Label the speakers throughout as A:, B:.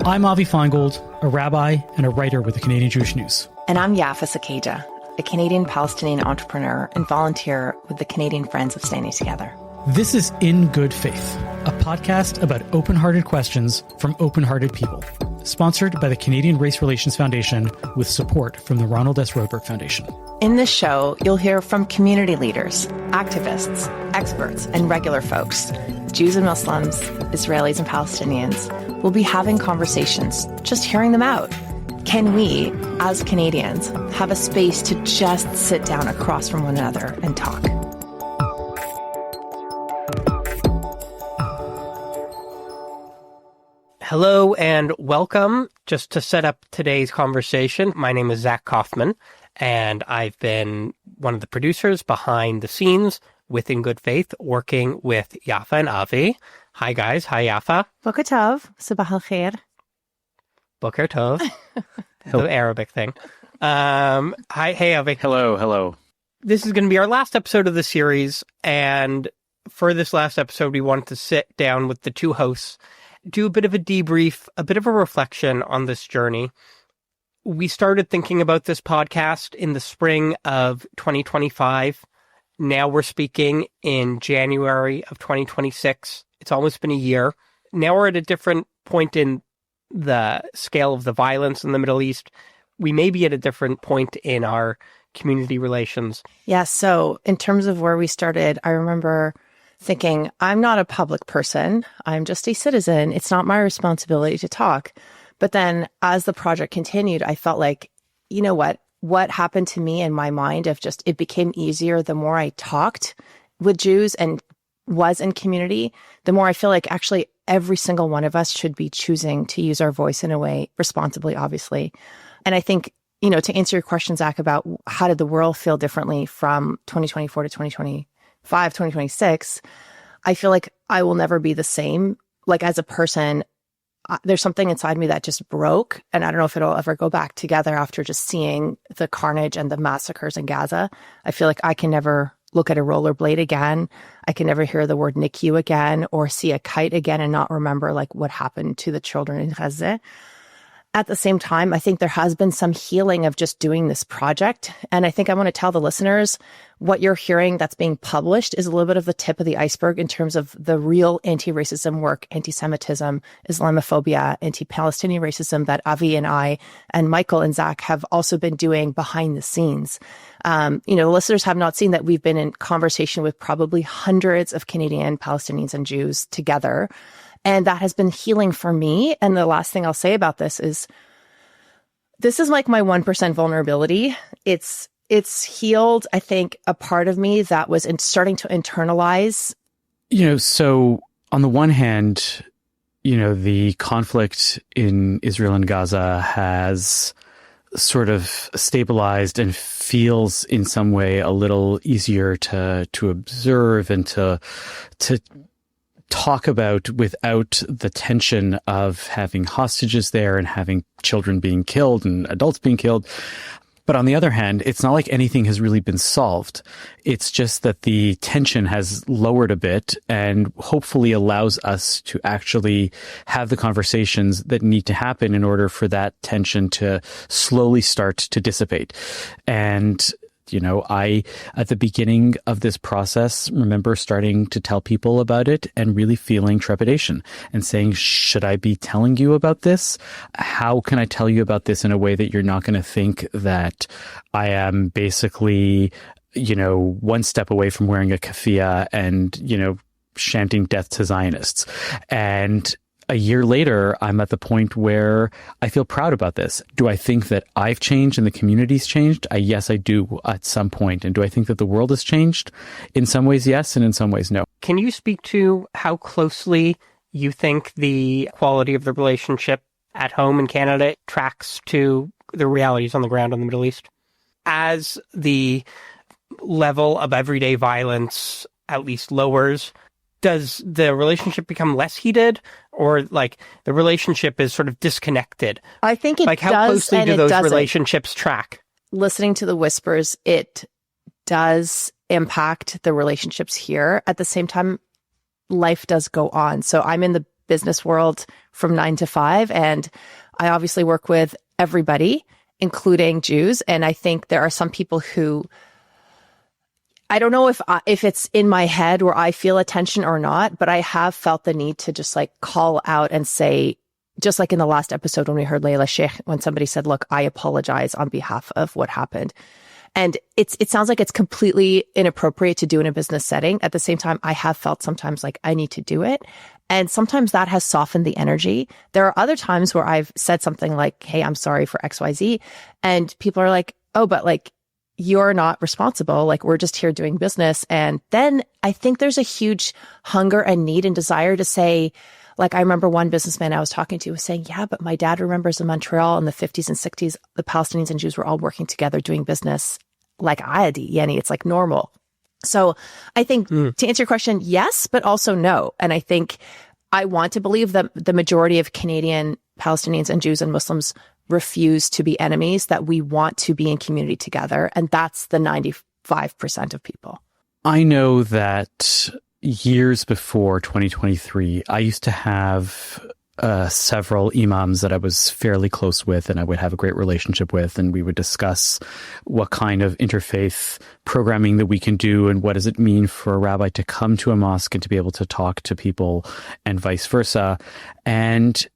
A: I'm Avi Finegold, a rabbi and a writer with the Canadian Jewish News.
B: And I'm Yafa Sakkejha, a Canadian-Palestinian entrepreneur and volunteer with the Canadian Friends of Standing Together.
A: This is In Good Faith, a podcast about open-hearted questions from open-hearted people, sponsored by the Canadian Race Relations Foundation with support from the Ronald S. Roebuck Foundation.
B: In this show, you'll hear from community leaders, activists, experts, and regular folks, Jews and Muslims, Israelis and Palestinians. We'll be having conversations, just hearing them out. Can we, as Canadians, have a space to just sit down across from one another and talk?
C: Hello and welcome. Just to set up today's conversation, my name is Zach Kaufman, and I've been one of the producers behind the scenes with In Good Faith, working with Yafa and Avi. Hi guys. Hi Yafa.
B: Boker tov. Sabah al khair.
C: Boker tov. The Arabic thing. Hi. Hey Avi.
D: Hello.
C: This is going to be our last episode of the series, and for this last episode, we wanted to sit down with the two hosts, do a bit of a debrief, a bit of a reflection on this journey. We started thinking about this podcast in the spring of 2025. Now we're speaking in January of 2026. It's almost been a year. Now we're at a different point in the scale of the violence in the Middle East. We may be at a different point in our community relations.
B: Yeah, so in terms of where we started, I remember thinking, I'm not a public person. I'm just a citizen. It's not my responsibility to talk. But then as the project continued, I felt like, you know what happened to me in my mind of just, it became easier the more I talked with Jews and was in community, the more I feel like actually every single one of us should be choosing to use our voice in a way responsibly, obviously. And I think, to answer your question, Zach, about how did the world feel differently from 2024 to 2025, 2026, I feel like I will never be the same. Like as a person, there's something inside me that just broke. And I don't know if it'll ever go back together after just seeing the carnage and the massacres in Gaza. I feel like I can never look at a rollerblade again. I can never hear the word NICU again or see a kite again and not remember like what happened to the children in Gaza. At the same time, I think there has been some healing of just doing this project. And I think I want to tell the listeners what you're hearing that's being published is a little bit of the tip of the iceberg in terms of the real anti-racism work, anti-Semitism, Islamophobia, anti-Palestinian racism that Avi and I and Michael and Zach have also been doing behind the scenes. Listeners have not seen that we've been in conversation with probably hundreds of Canadian Palestinians and Jews together. And that has been healing for me. And the last thing I'll say about this is like my 1% vulnerability. It's healed, I think, a part of me that was starting to internalize.
D: So on the one hand, the conflict in Israel and Gaza has sort of stabilized and feels in some way a little easier to observe and to talk about without the tension of having hostages there and having children being killed and adults being killed. But on the other hand, it's not like anything has really been solved. It's just that the tension has lowered a bit and hopefully allows us to actually have the conversations that need to happen in order for that tension to slowly start to dissipate. And I, at the beginning of this process, remember starting to tell people about it and really feeling trepidation and saying, should I be telling you about this? How can I tell you about this in a way that you're not going to think that I am basically, one step away from wearing a keffiyeh and, chanting death to Zionists? And a year later, I'm at the point where I feel proud about this. Do I think that I've changed and the community's changed? Yes, I do at some point. And do I think that the world has changed? In some ways, yes, and in some ways, no.
C: Can you speak to how closely you think the quality of the relationship at home in Canada tracks to the realities on the ground in the Middle East? As the level of everyday violence at least lowers, does the relationship become less heated, or like the relationship is sort of disconnected?
B: I think it
C: like how
B: does,
C: closely do those
B: doesn't.
C: Relationships track?
B: Listening to the whispers, it does impact the relationships here. At the same time, life does go on. So I'm in the business world from 9 to 5. And I obviously work with everybody, including Jews. And I think there are some people who, I don't know if it's in my head where I feel a tension or not, but I have felt the need to just like call out and say, just like in the last episode when we heard Layla Sheikh, when somebody said, look, I apologize on behalf of what happened. And it sounds like it's completely inappropriate to do in a business setting. At the same time, I have felt sometimes like I need to do it. And sometimes that has softened the energy. There are other times where I've said something like, hey, I'm sorry for XYZ. And people are like, oh, but like, you're not responsible. Like, we're just here doing business. And then I think there's a huge hunger and need and desire to say, like, I remember one businessman I was talking to was saying, yeah, but my dad remembers in Montreal in the 50s and 60s, the Palestinians and Jews were all working together doing business like Adi, Yani. It's like normal. So I think to answer your question, yes, but also no. And I think I want to believe that the majority of Canadian Palestinians and Jews and Muslims refuse to be enemies, that we want to be in community together. And that's the 95% of people.
D: I know that years before 2023, I used to have several imams that I was fairly close with and I would have a great relationship with, and we would discuss what kind of interfaith programming that we can do and what does it mean for a rabbi to come to a mosque and to be able to talk to people and vice versa. And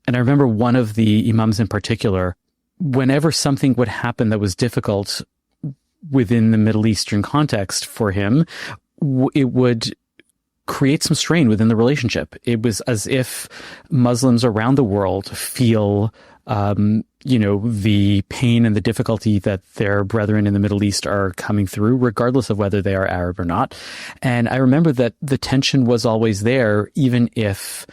D: I remember one of the imams in particular, whenever something would happen that was difficult within the Middle Eastern context for him, it would create some strain within the relationship. It was as if Muslims around the world feel, the pain and the difficulty that their brethren in the Middle East are coming through, regardless of whether they are Arab or not. And I remember that the tension was always there, even if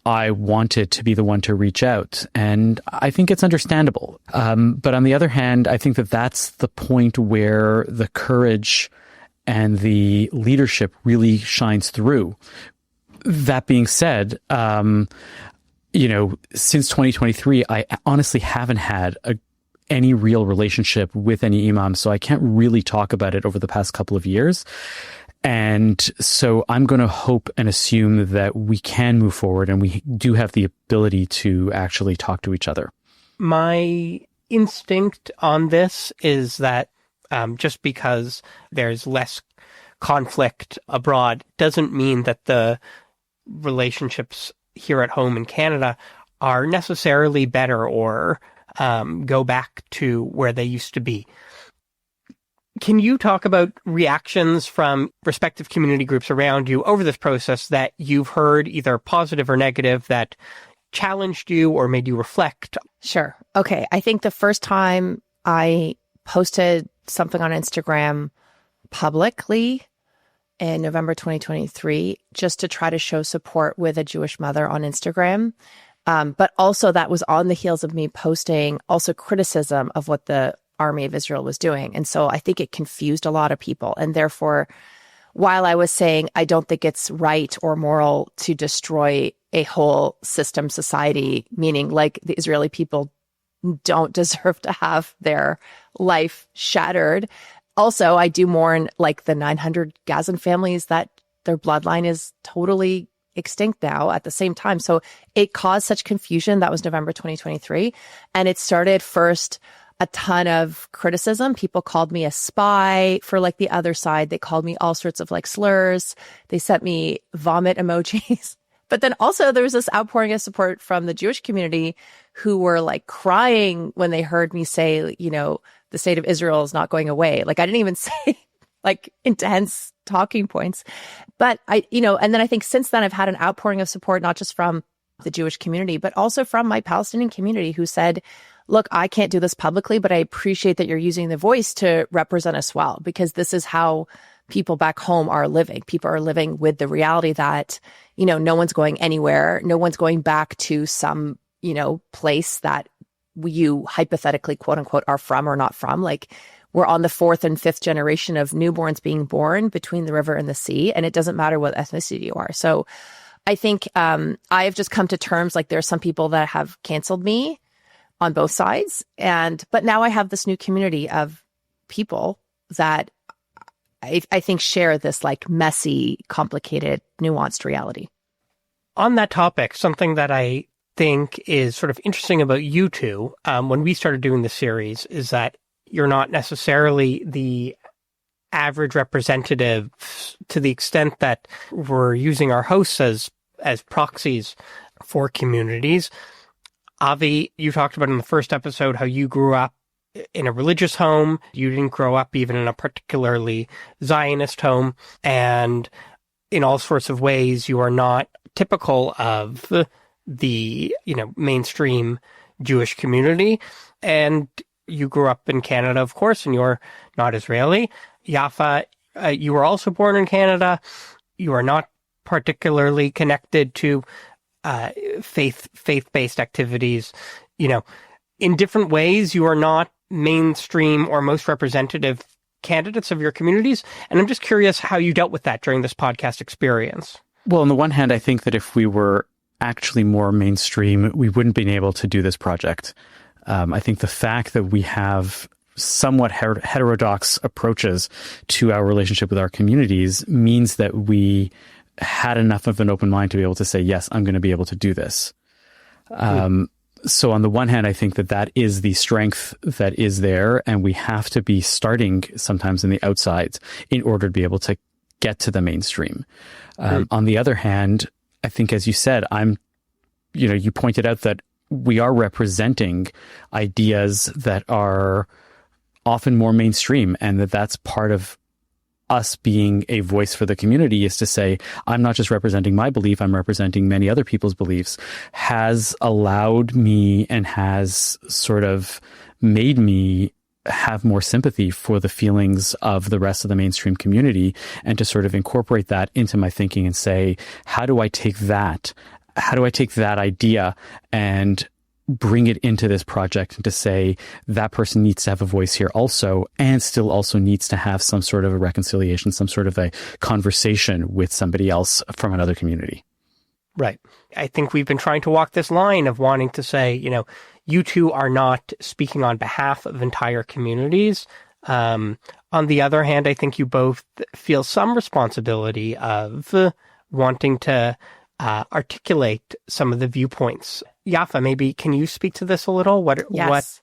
D: I wanted to be the one to reach out. And I think it's understandable. But on the other hand, I think that that's the point where the courage and the leadership really shines through. That being said, since 2023, I honestly haven't had any real relationship with any imam, so I can't really talk about it over the past couple of years. And so I'm going to hope and assume that we can move forward and we do have the ability to actually talk to each other.
C: My instinct on this is that just because there's less conflict abroad doesn't mean that the relationships here at home in Canada are necessarily better or go back to where they used to be. Can you talk about reactions from respective community groups around you over this process that you've heard, either positive or negative, that challenged you or made you reflect?
B: Sure. Okay. I think the first time I posted something on Instagram publicly in November 2023, just to try to show support with a Jewish mother on Instagram. But also that was on the heels of me posting also criticism of what the Army of Israel was doing. And so I think it confused a lot of people. And therefore, while I was saying I don't think it's right or moral to destroy a whole system, society, meaning like the Israeli people don't deserve to have their life shattered. Also, I do mourn like the 900 Gazan families that their bloodline is totally extinct now at the same time. So it caused such confusion. That was November 2023. And it started first a ton of criticism. People called me a spy for like the other side. They called me all sorts of like slurs. They sent me vomit emojis. But then also there was this outpouring of support from the Jewish community who were like crying when they heard me say, the state of Israel is not going away. Like I didn't even say like intense talking points. But and then I think since then I've had an outpouring of support, not just from the Jewish community, but also from my Palestinian community who said, look, I can't do this publicly, but I appreciate that you're using the voice to represent us well, because this is how people back home are living. People are living with the reality that, no one's going anywhere. No one's going back to some, place that you hypothetically, quote unquote, are from or not from. Like we're on the 4th and 5th generation of newborns being born between the river and the sea. And it doesn't matter what ethnicity you are. So I think I have just come to terms, like there are some people that have canceled me on both sides. But now I have this new community of people that I think share this like messy, complicated, nuanced reality.
C: On that topic, something that I think is sort of interesting about you two, when we started doing the series, is that you're not necessarily the average representative to the extent that we're using our hosts as proxies for communities. Avi, you talked about in the first episode how you grew up in a religious home. You didn't grow up even in a particularly Zionist home. And in all sorts of ways, you are not typical of the, mainstream Jewish community. And you grew up in Canada, of course, and you're not Israeli. Yafa, you were also born in Canada. You are not particularly connected to faith-based activities. In different ways, you are not mainstream or most representative candidates of your communities. And I'm just curious how you dealt with that during this podcast experience.
D: Well, on the one hand, I think that if we were actually more mainstream, we wouldn't be able to do this project. I think the fact that we have somewhat heterodox approaches to our relationship with our communities means that we had enough of an open mind to be able to say, yes, I'm going to be able to do this. So on the one hand, I think that is the strength that is there, and we have to be starting sometimes in the outsides in order to be able to get to the mainstream. On the other hand, I think, as you said, you pointed out that we are representing ideas that are often more mainstream, and that's part of us being a voice for the community, is to say, I'm not just representing my belief, I'm representing many other people's beliefs, has allowed me and has sort of made me have more sympathy for the feelings of the rest of the mainstream community, and to sort of incorporate that into my thinking and say, how do I take that idea and bring it into this project, and to say that person needs to have a voice here also, and still also needs to have some sort of a reconciliation, some sort of a conversation with somebody else from another community.
C: Right. I think we've been trying to walk this line of wanting to say, you two are not speaking on behalf of entire communities. On the other hand, I think you both feel some responsibility of wanting to articulate some of the viewpoints. Yafa, maybe can you speak to this a little?
B: Yes.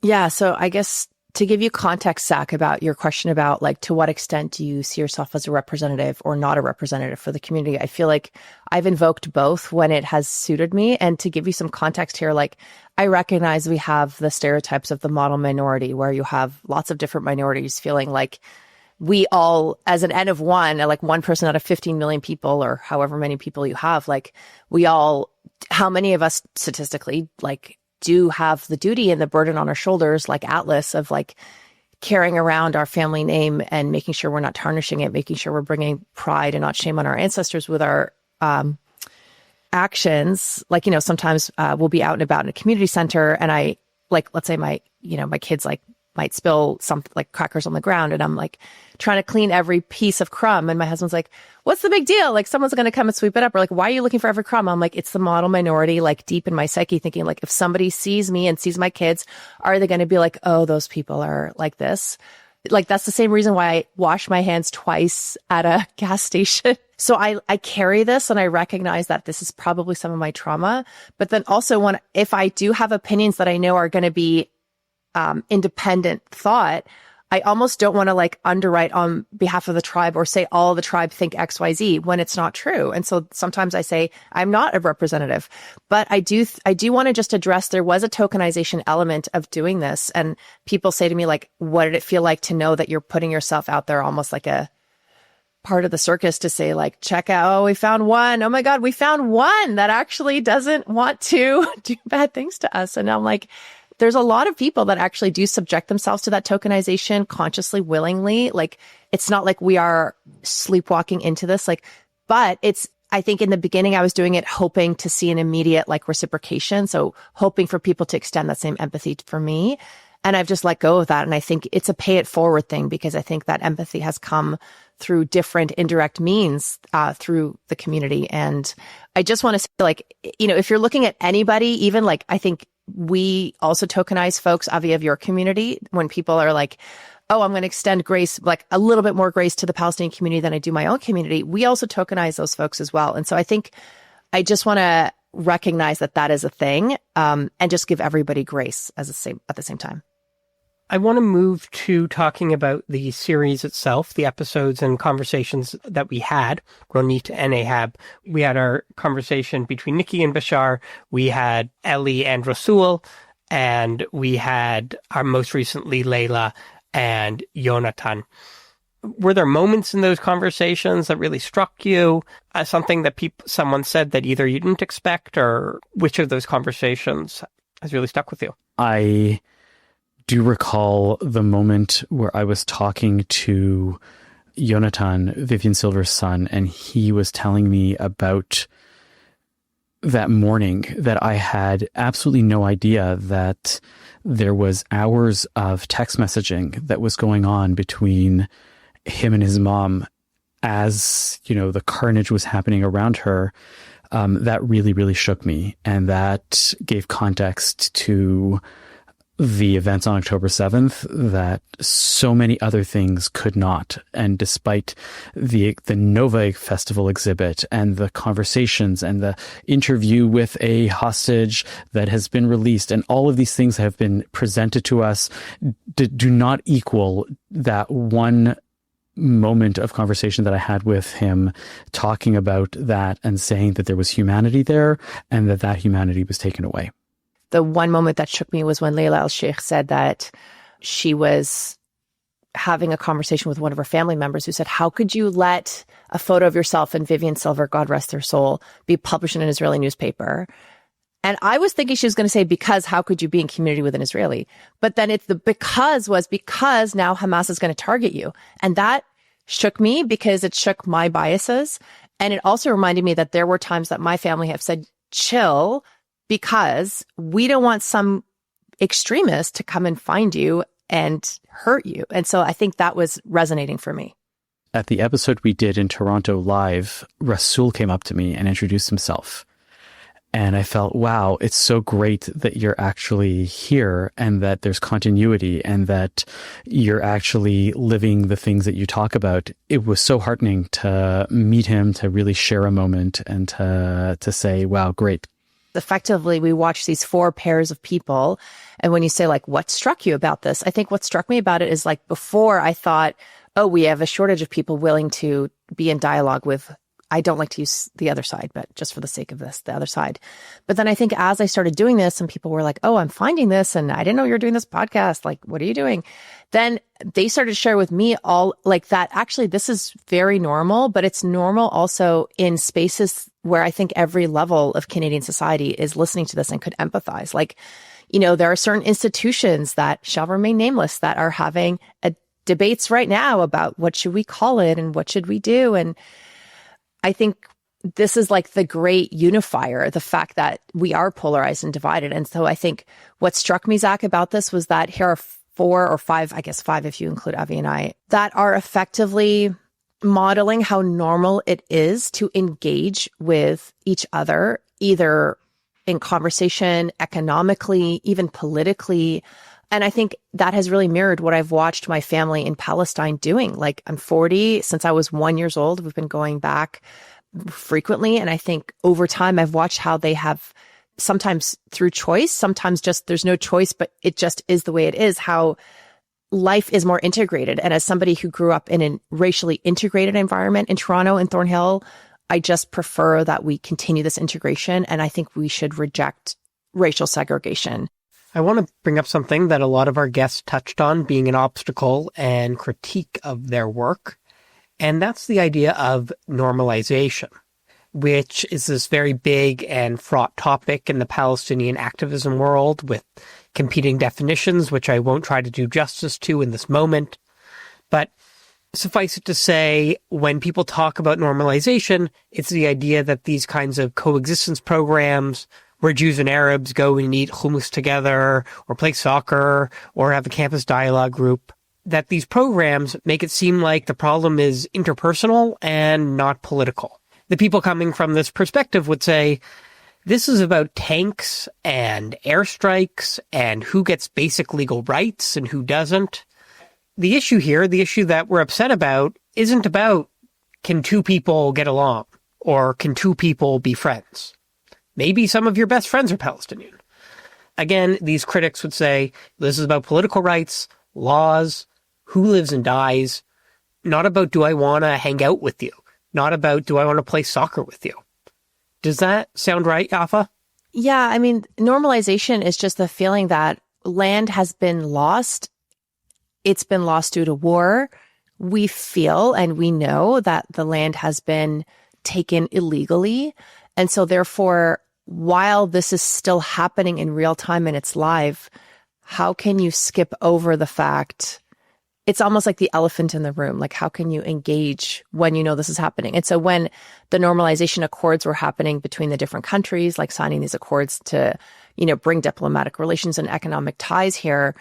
B: Yeah. So I guess to give you context, Zach, about your question about to what extent do you see yourself as a representative or not a representative for the community? I feel like I've invoked both when it has suited me. And to give you some context here, I recognize we have the stereotypes of the model minority, where you have lots of different minorities feeling like we all, as an N of one, like one person out of 15 million people, or however many people you have, how many of us statistically, do have the duty and the burden on our shoulders, like Atlas, of carrying around our family name and making sure we're not tarnishing it, making sure we're bringing pride and not shame on our ancestors with our actions. Sometimes we'll be out and about in a community center, and let's say my kids might spill some crackers on the ground, and I'm trying to clean every piece of crumb, and my husband's like, what's the big deal? Someone's going to come and sweep it up. Or why are you looking for every crumb? I'm like, it's the model minority, deep in my psyche, thinking if somebody sees me and sees my kids, are they going to be like, oh, those people are like this? That's the same reason why I wash my hands twice at a gas station. So I carry this, and I recognize that this is probably some of my trauma. But then also if I do have opinions that I know are going to be independent thought, I almost don't want to underwrite on behalf of the tribe or say all the tribe think XYZ when it's not true. And so sometimes I say I'm not a representative, but I do want to just address there was a tokenization element of doing this. And people say to me, what did it feel like to know that you're putting yourself out there almost like a part of the circus to say check out, oh, we found one. Oh my God, we found one that actually doesn't want to do bad things to us. And I'm like, there's a lot of people that actually do subject themselves to that tokenization consciously, willingly. It's not like we are sleepwalking into this, but I think in the beginning I was doing it hoping to see an immediate reciprocation. So hoping for people to extend that same empathy for me. And I've just let go of that. And I think it's a pay it forward thing, because I think that empathy has come through different indirect means through the community. And I just want to say, if you're looking at anybody, even I think we also tokenize folks, Avi, of your community, when people are oh, I'm going to extend grace, a little bit more grace to the Palestinian community than I do my own community. We also tokenize those folks as well. And so I think I just want to recognize that that is a thing, and just give everybody grace at the same time.
C: I want to move to talking about the series itself, the episodes and conversations that we had, Ronit and Ahab. We had our conversation between Nikki and Bashar. We had Ellie and Rasul. And we had our most recently Layla and Jonathan. Were there moments in those conversations that really struck you? Something that someone said that either you didn't expect, or which of those conversations has really stuck with you?
D: I do recall the moment where I was talking to Jonathan, Vivian Silver's son, and he was telling me about that morning that I had absolutely no idea that there was hours of text messaging that was going on between him and his mom as, the carnage was happening around her. That really, really shook me. And that gave context to the events on October 7th that so many other things could not. And despite the Nova Festival exhibit and the conversations and the interview with a hostage that has been released, and all of these things have been presented to us, do not equal that one moment of conversation that I had with him, talking about that and saying that there was humanity there and that humanity was taken away.
B: The one moment that shook me was when Layla al-Sheikh said that she was having a conversation with one of her family members who said, how could you let a photo of yourself and Vivian Silver, God rest their soul, be published in an Israeli newspaper? And I was thinking she was going to say, because how could you be in community with an Israeli? But then it's the because now Hamas is going to target you. And that shook me because it shook my biases. And it also reminded me that there were times that my family have said, chill, because we don't want some extremist to come and find you and hurt you. And so I think that was resonating for me.
D: At the episode we did in Toronto live, Rasul came up to me and introduced himself. And I felt, wow, it's so great that you're actually here and that there's continuity and that you're actually living the things that you talk about. It was so heartening to meet him, to really share a moment and to say, wow, great.
B: Effectively, we watched these 4 pairs of people. And when you say, like, what struck you about this? I think what struck me about it is, like, before I thought, oh, we have a shortage of people willing to be in dialogue with, I don't like to use the other side, but just for the sake of this, the other side. But then I think as I started doing this and people were like, oh, I'm finding this and I didn't know you were doing this podcast. Like, what are you doing? Then they started to share with me all like that. Actually, this is very normal, but it's normal also in spaces where I think every level of Canadian society is listening to this and could empathize. Like, there are certain institutions that shall remain nameless that are having debates right now about what should we call it and what should we do. And I think this is like the great unifier, the fact that we are polarized and divided. And so I think what struck me, Zach, about this was that here are 4 or 5, I guess 5 if you include Avi and I, that are effectively modeling how normal it is to engage with each other, either in conversation, economically, even politically. And I think that has really mirrored what I've watched my family in Palestine doing. Like, I'm 40. Since I was 1 year old, we've been going back frequently. And I think over time, I've watched how they have, sometimes through choice, sometimes just there's no choice, but it just is the way it is, how life is more integrated. And as somebody who grew up in a racially integrated environment in Toronto and Thornhill, I just prefer that we continue this integration. And I think we should reject racial segregation.
C: I want to bring up something that a lot of our guests touched on being an obstacle and critique of their work. And that's the idea of normalization, which is this very big and fraught topic in the Palestinian activism world with competing definitions, which I won't try to do justice to in this moment. But suffice it to say, when people talk about normalization, it's the idea that these kinds of coexistence programs where Jews and Arabs go and eat hummus together or play soccer or have a campus dialogue group, that these programs make it seem like the problem is interpersonal and not political. The people coming from this perspective would say, this is about tanks and airstrikes and who gets basic legal rights and who doesn't. The issue here, the issue that we're upset about, isn't about can 2 people get along? Or can two people be friends? Maybe some of your best friends are Palestinian. Again, these critics would say this is about political rights, laws, who lives and dies, not about do I want to hang out with you, not about do I want to play soccer with you. Does that sound right, Yafa?
B: Yeah, I mean, normalization is just the feeling that land has been lost. It's been lost due to war. We feel and we know that the land has been taken illegally. And so therefore, while this is still happening in real time and it's live, how can you skip over the fact? It's almost like the elephant in the room. Like, how can you engage when you know this is happening? And so when the normalization accords were happening between the different countries, like signing these accords to, bring diplomatic relations and economic ties here,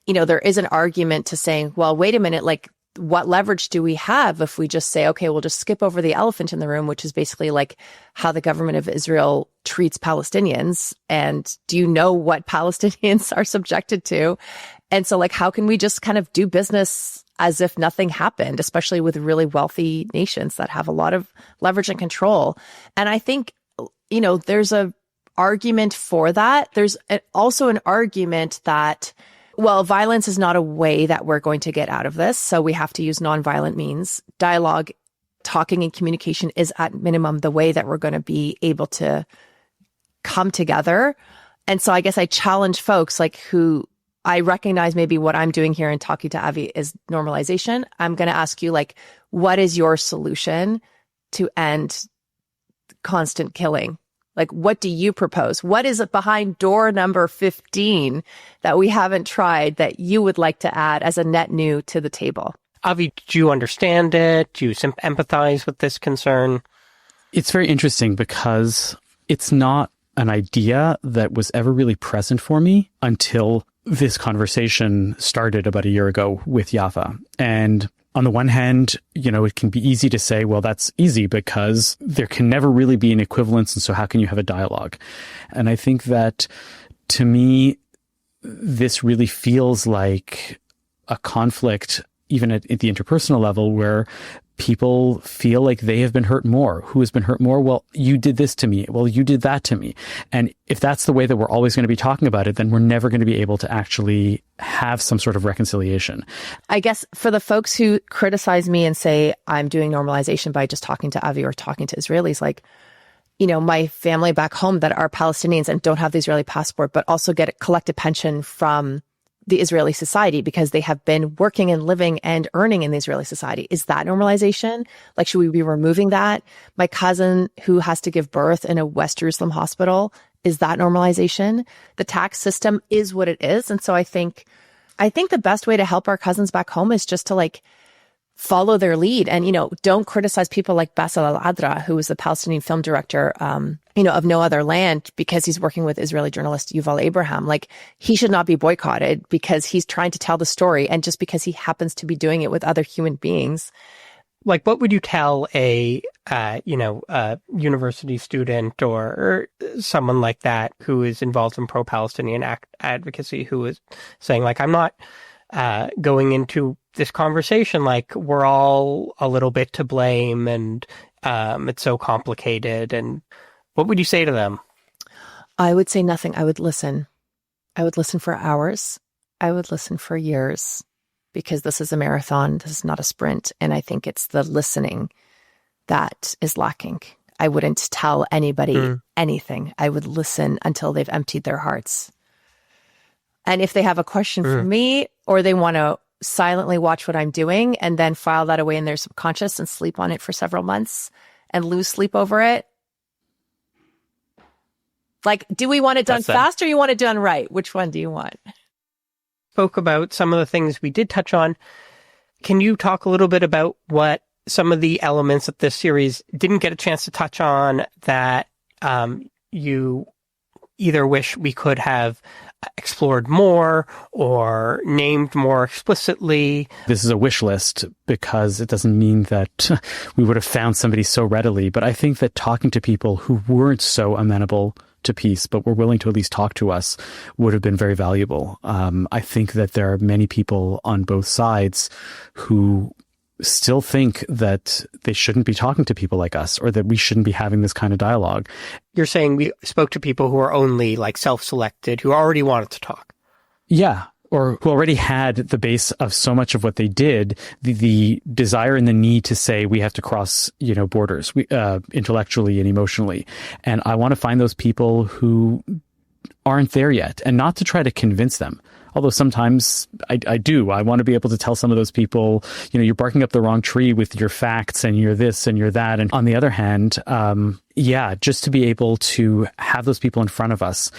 B: there is an argument to saying, well, wait a minute, like, what leverage do we have if we just say, okay, we'll just skip over the elephant in the room, which is basically like how the government of Israel treats Palestinians. And do you know what Palestinians are subjected to? And so like, how can we just kind of do business as if nothing happened, especially with really wealthy nations that have a lot of leverage and control? And I think, there's a argument for that. There's also an argument that, well, violence is not a way that we're going to get out of this. So we have to use nonviolent means. Dialogue, talking and communication is at minimum the way that we're going to be able to come together. And so I guess I challenge folks like who I recognize maybe what I'm doing here in talking to Avi is normalization. I'm going to ask you, like, what is your solution to end constant killing? Like, what do you propose? What is it behind door number 15 that we haven't tried that you would like to add as a net new to the table?
C: Avi, do you understand it? Do you empathize with this concern?
D: It's very interesting because it's not an idea that was ever really present for me until this conversation started about a year ago with Yafa. And on the one hand, it can be easy to say, well, that's easy because there can never really be an equivalence. And so how can you have a dialogue? And I think that to me, this really feels like a conflict, even at the interpersonal level, where people feel like they have been hurt more. Who has been hurt more? Well, you did this to me. Well, you did that to me. And if that's the way that we're always going to be talking about it, then we're never going to be able to actually have some sort of reconciliation.
B: I guess for the folks who criticize me and say I'm doing normalization by just talking to Avi or talking to Israelis, like, my family back home that are Palestinians and don't have the Israeli passport, but also get a collective pension from the Israeli society because they have been working and living and earning in the Israeli society. Is that normalization? Like, should we be removing that? My cousin who has to give birth in a West Jerusalem hospital, is that normalization? The tax system is what it is. And so I think the best way to help our cousins back home is just to like follow their lead and, don't criticize people like Bassel al-Adra, who was the Palestinian film director, of No Other Land, because he's working with Israeli journalist Yuval Abraham. Like, he should not be boycotted because he's trying to tell the story and just because he happens to be doing it with other human beings.
C: Like, what would you tell a university student or someone like that who is involved in pro-Palestinian advocacy, who is saying, like, I'm not going into this conversation like we're all a little bit to blame and it's so complicated? And what would you say to them?
B: I would say nothing. I would listen. I would listen for hours. I would listen for years because this is a marathon. This is not a sprint. And I think it's the listening that is lacking. I wouldn't tell anybody anything. I would listen until they've emptied their hearts. And if they have a question for me or they want to silently watch what I'm doing and then file that away in their subconscious and sleep on it for several months and lose sleep over it. Like, do we want it done fast or you want it done right? Which one do you want?
C: Spoke about some of the things we did touch on. Can you talk a little bit about what some of the elements that this series didn't get a chance to touch on that you either wish we could have explored more or named more explicitly?
D: This is a wish list because it doesn't mean that we would have found somebody so readily. But I think that talking to people who weren't so amenable to peace, but were willing to at least talk to us, would have been very valuable. I think that there are many people on both sides who still think that they shouldn't be talking to people like us, or that we shouldn't be having this kind of dialogue.
C: You're saying we spoke to people who are only like self-selected, who already wanted to talk.
D: Yeah. Or who already had the base of so much of what they did, the desire and the need to say we have to cross, borders, intellectually and emotionally. And I want to find those people who aren't there yet, and not to try to convince them. Although sometimes I do. I want to be able to tell some of those people, you're barking up the wrong tree with your facts and you're this and you're that. And on the other hand, just to be able to have those people in front of us,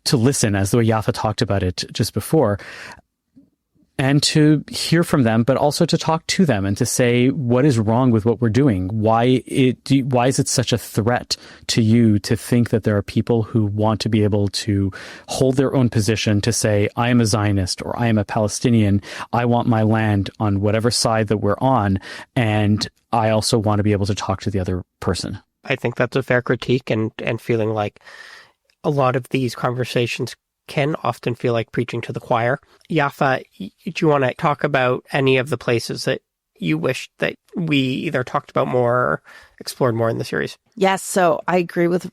D: to listen, as the way Yafa talked about it just before, and to hear from them, but also to talk to them and to say, what is wrong with what we're doing? Why is it such a threat to you to think that there are people who want to be able to hold their own position, to say, I am a Zionist, or I am a Palestinian, I want my land on whatever side that we're on, and I also want to be able to talk to the other person.
C: I think that's a fair critique, and feeling like a lot of these conversations can often feel like preaching to the choir. Yafa, do you want to talk about any of the places that you wish that we either talked about more or explored more in the series?
B: Yes, so I agree with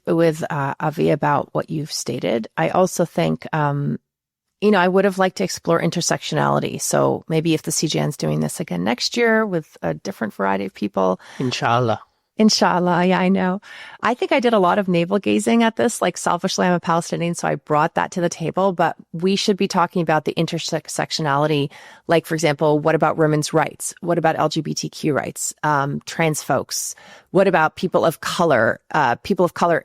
B: Avi about what you've stated. I also think, I would have liked to explore intersectionality. So maybe if the CGN's doing this again next year with a different variety of people. Inshallah, yeah, I know. I think I did a lot of navel gazing at this, like selfishly, I'm a Palestinian, so I brought that to the table, but we should be talking about the intersectionality. Like, for example, what about women's rights? What about LGBTQ rights? Trans folks? What about people of color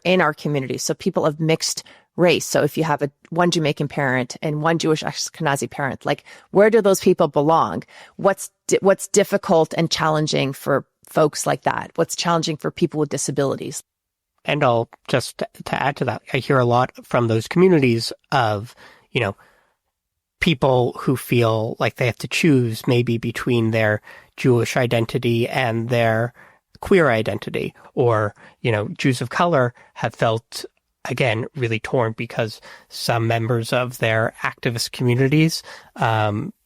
B: in our community? So people of mixed race. So if you have one Jamaican parent and one Jewish Ashkenazi parent, like, where do those people belong? What's difficult and challenging for folks like that? What's challenging for people with disabilities?
C: And I'll just to add to that, I hear a lot from those communities of, people who feel like they have to choose maybe between their Jewish identity and their queer identity, or, Jews of color have felt, again, really torn because some members of their activist communities,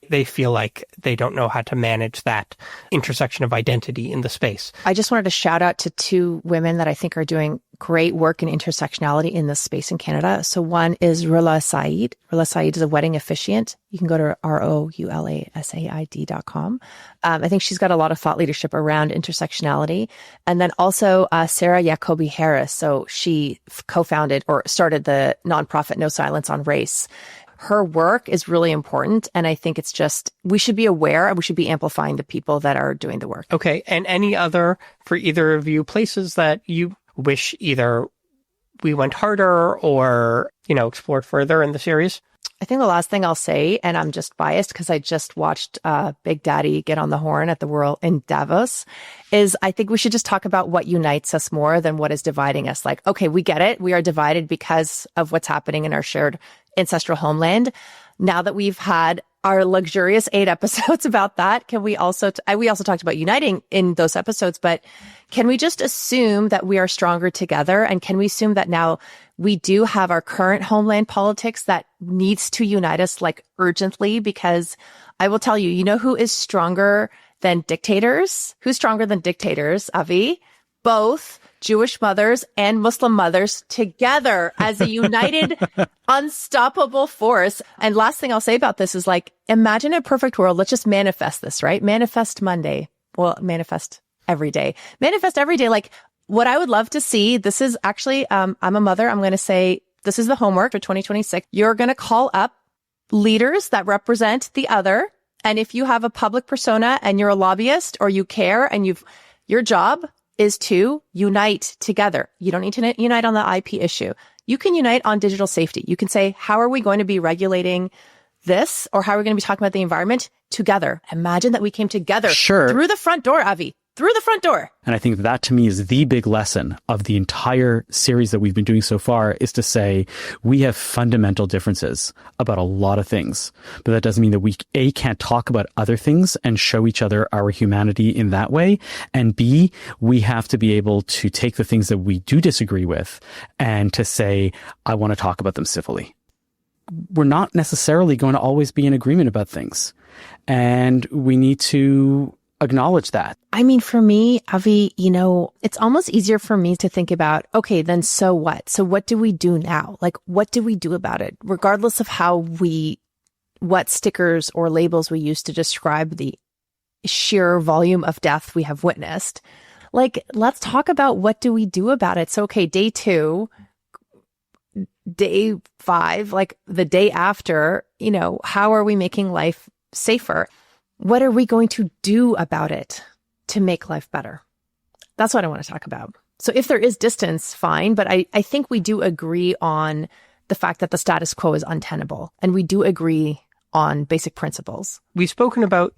C: they feel like they don't know how to manage that intersection of identity in the space. I
B: just wanted to shout out to two women that I think are doing great work in intersectionality in this space in Canada. So one is Rula Said. Rula Said is a wedding officiant. You can go to roulasaid.com. I think she's got a lot of thought leadership around intersectionality. And then also Sarah Jacobi Harris. So she co-founded or started the nonprofit No Silence on Race. Her work is really important, and I think it's just, we should be aware and we should be amplifying the people that are doing the work.
C: Okay, and any other, for either of you, places that you wish either we went harder or, explored further in the series?
B: I think the last thing I'll say, and I'm just biased because I just watched Big Daddy get on the horn at the World in Davos, is I think we should just talk about what unites us more than what is dividing us. Like, okay, we get it. We are divided because of what's happening in our shared ancestral homeland. Now that we've had our luxurious 8 episodes about that, can we also, we also talked about uniting in those episodes, but can we just assume that we are stronger together? And can we assume that now we do have our current homeland politics that needs to unite us like urgently? Because I will tell you, who is stronger than dictators? Who's stronger than dictators, Avi? Both Jewish mothers and Muslim mothers together as a united, unstoppable force. And last thing I'll say about this is, like, imagine a perfect world. Let's just manifest this, right? Manifest Monday. Well, manifest every day. Manifest every day. Like, what I would love to see, this is actually, I'm a mother. I'm going to say, this is the homework for 2026. You're going to call up leaders that represent the other. And if you have a public persona and you're a lobbyist or you care and your job is to unite together. You don't need to unite on the IP issue. You can unite on digital safety. You can say, how are we going to be regulating this? Or how are we going to be talking about the environment together? Imagine that we came together through the front door, Avi. Through the front door.
D: And I think that, to me, is the big lesson of the entire series that we've been doing so far, is to say we have fundamental differences about a lot of things. But that doesn't mean that we, A, can't talk about other things and show each other our humanity in that way. And B, we have to be able to take the things that we do disagree with and to say, I want to talk about them civilly. We're not necessarily going to always be in agreement about things. And we need to acknowledge that.
B: I mean, for me, Avi, it's almost easier for me to think about, okay, then so what? So what do we do now? Like, what do we do about it? Regardless of what stickers or labels we use to describe the sheer volume of death we have witnessed. Like, let's talk about what do we do about it? So, okay, day 2, day 5, like the day after, how are we making life safer? What are we going to do about it to make life better? That's what I want to talk about. So if there is distance, fine. But I think we do agree on the fact that the status quo is untenable. And we do agree on basic principles.
C: We've spoken about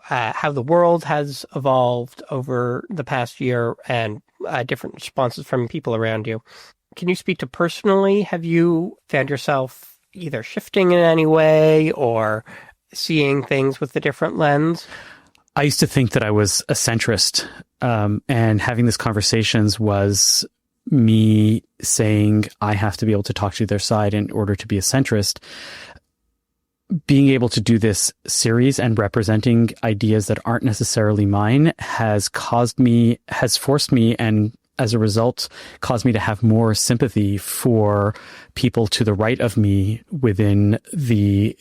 C: how the world has evolved over the past year and different responses from people around you. Can you speak to personally? Have you found yourself either shifting in any way or seeing things with a different lens?
D: I used to think that I was a centrist, and having these conversations was me saying I have to be able to talk to their side in order to be a centrist. Being able to do this series and representing ideas that aren't necessarily mine has forced me, and as a result, caused me to have more sympathy for people to the right of me within the,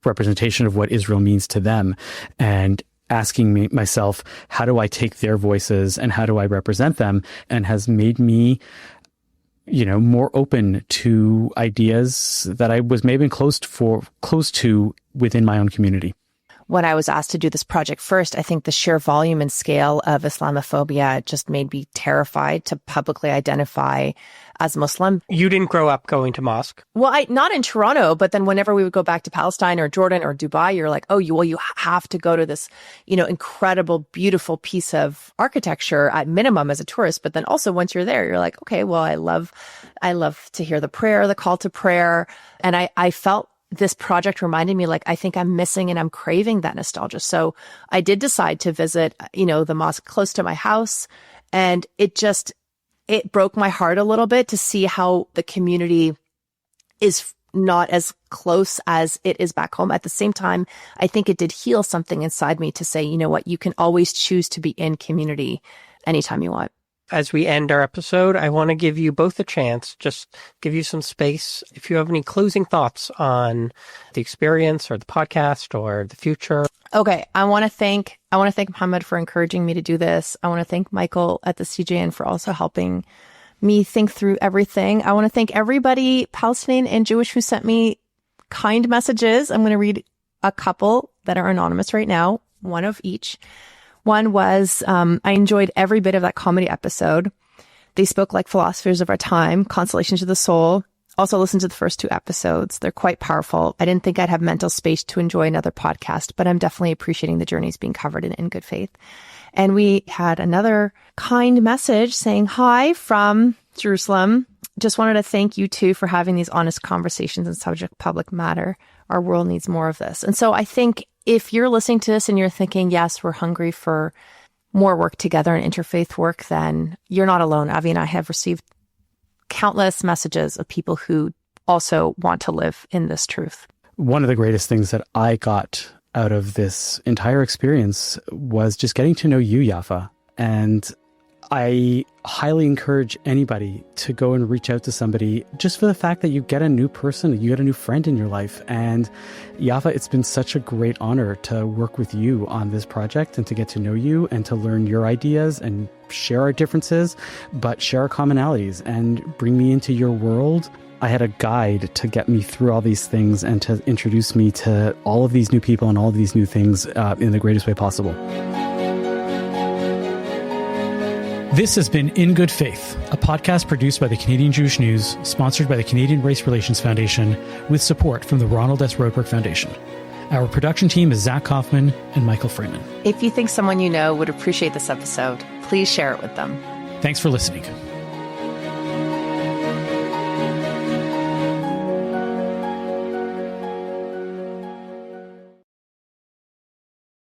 D: representation of what Israel means to them, and asking myself, how do I take their voices and how do I represent them? And has made me, more open to ideas that I was maybe close to within my own community.
B: When I was asked to do this project first, I think the sheer volume and scale of Islamophobia just made me terrified to publicly identify as Muslim.
C: You didn't grow up going to mosque?
B: Well, not in Toronto, but then whenever we would go back to Palestine or Jordan or Dubai, you're like, you have to go to this, incredible, beautiful piece of architecture at minimum as a tourist. But then also once you're there, you're like, okay, well, I love to hear the prayer, the call to prayer. And I felt this project reminded me, I think I'm missing and I'm craving that nostalgia. So I did decide to visit, the mosque close to my house. And it broke my heart a little bit to see how the community is not as close as it is back home. At the same time, I think it did heal something inside me to say, you know what, you can always choose to be in community anytime you want.
C: As we end our episode, I want to give you both a chance, just give you some space. If you have any closing thoughts on the experience or the podcast or the future.
B: Okay. I want to thank Mohammed for encouraging me to do this. I want to thank Michael at the CJN for also helping me think through everything. I want to thank everybody, Palestinian and Jewish, who sent me kind messages. I'm going to read a couple that are anonymous right now, one of each. One was, I enjoyed every bit of that comedy episode. They spoke like philosophers of our time, consolation to the soul. Also listened to the first 2 episodes. They're quite powerful. I didn't think I'd have mental space to enjoy another podcast, but I'm definitely appreciating the journeys being covered in good faith. And we had another kind message saying, hi from Jerusalem. Just wanted to thank you too for having these honest conversations on subject public matter. Our world needs more of this. And so I think if you're listening to this and you're thinking, yes, we're hungry for more work together and interfaith work, then you're not alone. Avi and I have received countless messages of people who also want to live in this truth.
D: One of the greatest things that I got out of this entire experience was just getting to know you, Yafa. And I highly encourage anybody to go and reach out to somebody just for the fact that you get a new person, you get a new friend in your life. And Yafa, it's been such a great honor to work with you on this project and to get to know you and to learn your ideas and share our differences, but share our commonalities and bring me into your world. I had a guide to get me through all these things and to introduce me to all of these new people and all of these new things in the greatest way possible.
A: This has been In Good Faith, a podcast produced by the Canadian Jewish News, sponsored by the Canadian Race Relations Foundation, with support from the Ronald S. Roadberg Foundation. Our production team is Zach Kaufman and Michael Freeman.
B: If you think someone you know would appreciate this episode, please share it with them.
A: Thanks for listening.